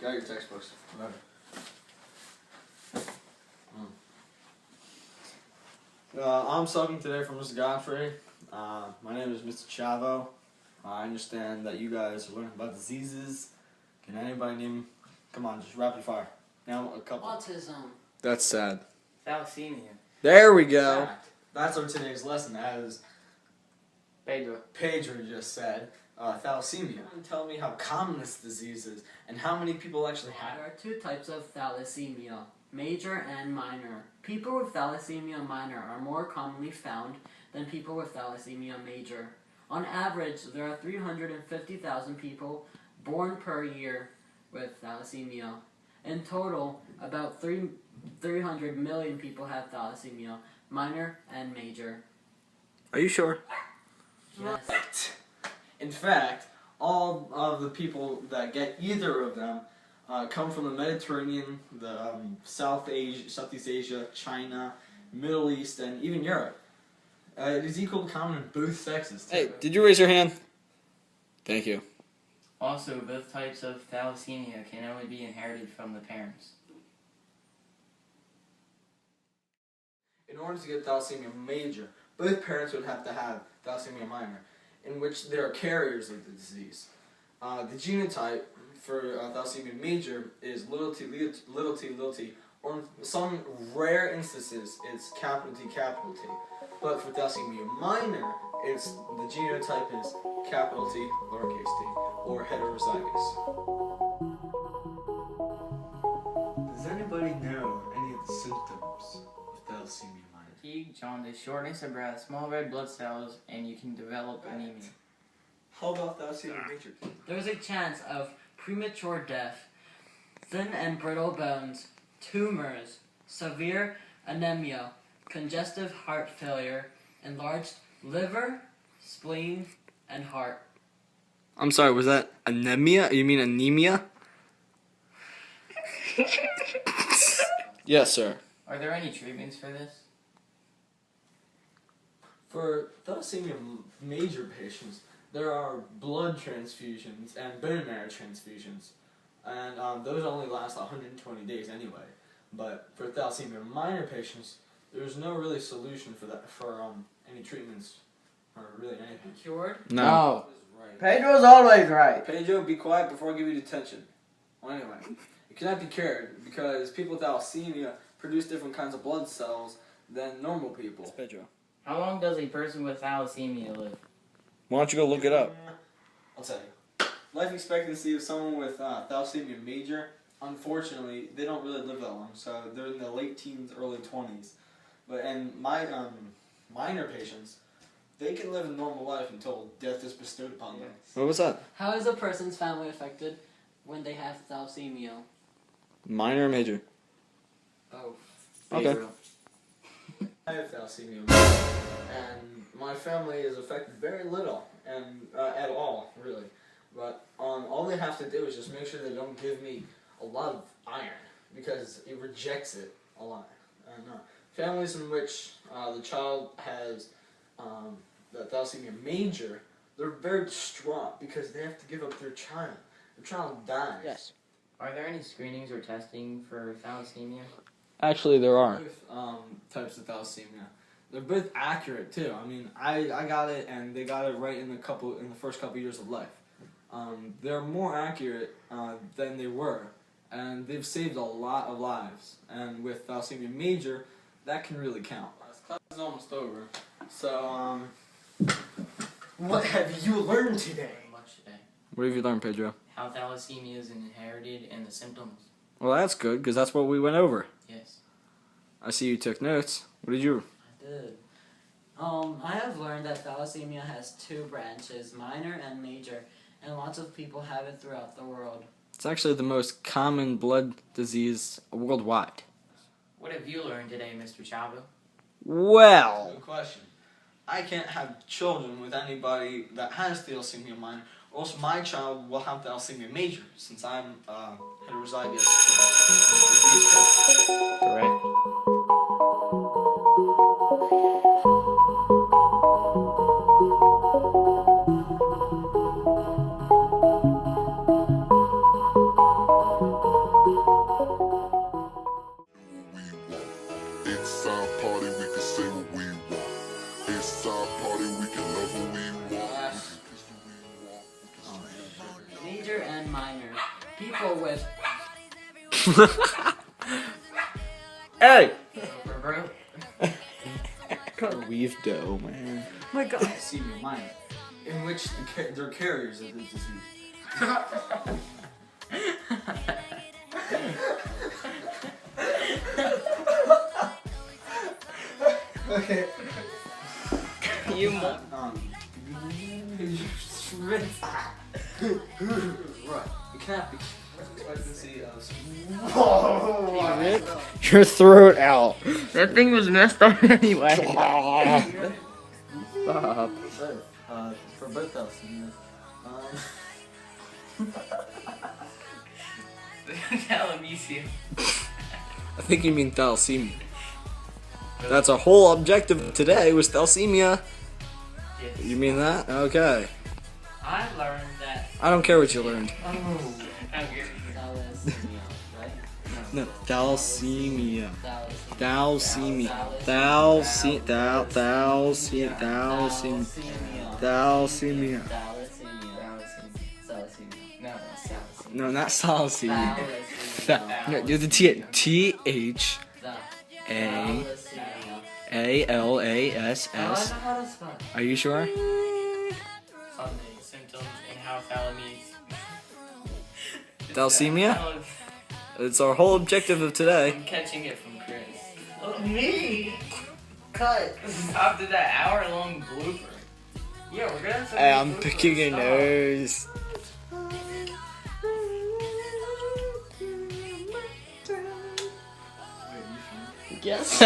Got your textbooks. Whatever. I'm subbing today for Mr. Godfrey. My name is Mr. Chavo. I understand that you guys are learning about diseases. Can anybody name? Come on, just rapid fire. Now a couple. Autism. That's sad. Thalassemia. There we go. Fact. That's our today's lesson, as Pedro just said. Thalassemia. Tell me how common this disease is and how many people actually have There it. are two types of thalassemia, major and minor. People with thalassemia minor are more commonly found than people with thalassemia major. On average, there are 350,000 people born per year with thalassemia. In total, about 300 million people have thalassemia, minor and major. Are you sure? Yes. In fact, all of the people that get either of them come from the Mediterranean, the Southeast Asia, China, Middle East, and even Europe. It is equally common in both sexes. Too. Hey, did you raise your hand? Thank you. Also, both types of thalassemia can only be inherited from the parents. In order to get thalassemia major, both parents would have to have thalassemia minor, in which they are carriers of the disease. The genotype for thalassemia major is little t, or in some rare instances it's capital T. But for thalassemia minor, the genotype is capital T, lowercase t, or heterozygous. Does anybody know any of the symptoms of thalassemia minor? Fatigue, jaundice, shortness of breath, small red blood cells, and you can develop anemia. How about thalassemia major? There's a chance of premature death, thin and brittle bones, tumors, severe anemia, congestive heart failure, enlarged liver, spleen, and heart. I'm sorry, was that anemia? You mean anemia? Yes, sir. Are there any treatments for this? For thalassemia major patients, there are blood transfusions and bone marrow transfusions, and those only last 120 days anyway. But for thalassemia minor patients, there's no really solution for that, for any treatments or really anything. Cured? No. Right. Pedro's always right. Pedro, be quiet before I give you detention. Well, anyway, it cannot be cured because people with thalassemia produce different kinds of blood cells than normal people. It's Pedro. How long does a person with thalassemia live? Why don't you go look it up? I'll tell you. Life expectancy of someone with thalassemia major, unfortunately, they don't really live that long. So they're in the late teens, early 20s. But and my minor patients, they can live a normal life until death is bestowed upon them. What was that? How is a person's family affected when they have thalassemia? Minor or major? Both. Okay. I have thalassemia, and my family is affected very little, and at all, really. But all they have to do is just make sure they don't give me a lot of iron, because it rejects it a lot. And families in which the child has the thalassemia major, they're very distraught because they have to give up their child. Their child dies. Yes. Are there any screenings or testing for thalassemia? Actually, there are both types of thalassemia. They're both accurate too. I mean, I got it, and they got it right in the first couple years of life. They're more accurate than they were, and they've saved a lot of lives. And with thalassemia major, that can really count. Class is almost over. So, what have you learned today? Much today. What have you learned, Pedro? How thalassemia is inherited and the symptoms. Well, that's good, because that's what we went over. Yes. I see you took notes. What did you? I did. I have learned that thalassemia has two branches, minor and major, and lots of people have it throughout the world. It's actually the most common blood disease worldwide. What have you learned today, Mr. Chavo? Well, good question. I can't have children with anybody that has thalassemia minor, or else my child will have thalassemia major, since I'm heterozygous. Correct. Hey! Weave dough, man. Oh my god. Thalassemia minor, in which they're carriers of this disease. Okay. You Right. The cap expectancy of Rip your throat out. That thing was messed up anyway. Stop. for both thalassemias. Thalassemia. I think you mean thalassemia. That's our whole objective today was thalassemia. Yes. You mean that? Okay. I learned that. I don't care what you learned. Oh, okay. Thalassemia, right? No, thalassemia. Thalassemia. Thalassemia. Thalassemia. Thalassemia. Thalassemia. Thalassemia. No, No, not thalassemia. Thalassemia. No, do the T. T-H. A. Thalassemia. A-L-A-S-S. I know how to spell. Are you sure? Sunday symptoms and how Thalassemia? It's our whole objective of today. I'm catching it from Chris. Oh, me? Cut. After that hour-long blooper. Yeah, we're gonna have some Hey, I'm bloopers. picking your Stop. nose. Yes.